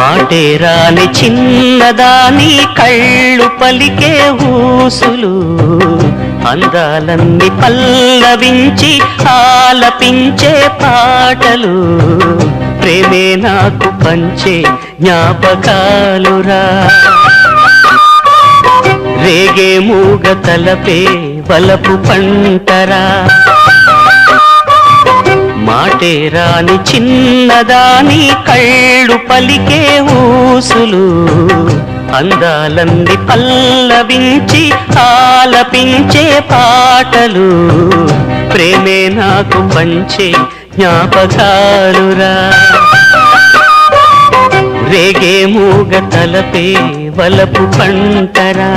మాటే రాని చిన్నదాని కళ్ళు పలికే ఊసులు అందాలన్నీ పల్లవించి ఆలపించే పాటలు ప్రేమే నాకు పంచే జ్ఞాపకాలురా రేగే మూగ తలపే వలపు పంటరా మాటే రాని చిన్నదాని కళ్ళు పలికే ఊసులు అందాలన్నీ పల్లవించి ఆలపించే పాటలు ప్రేమే నాకు పంచే జ్ఞాపకాలురా రేగే మూగ తలపే వలపు పంటరా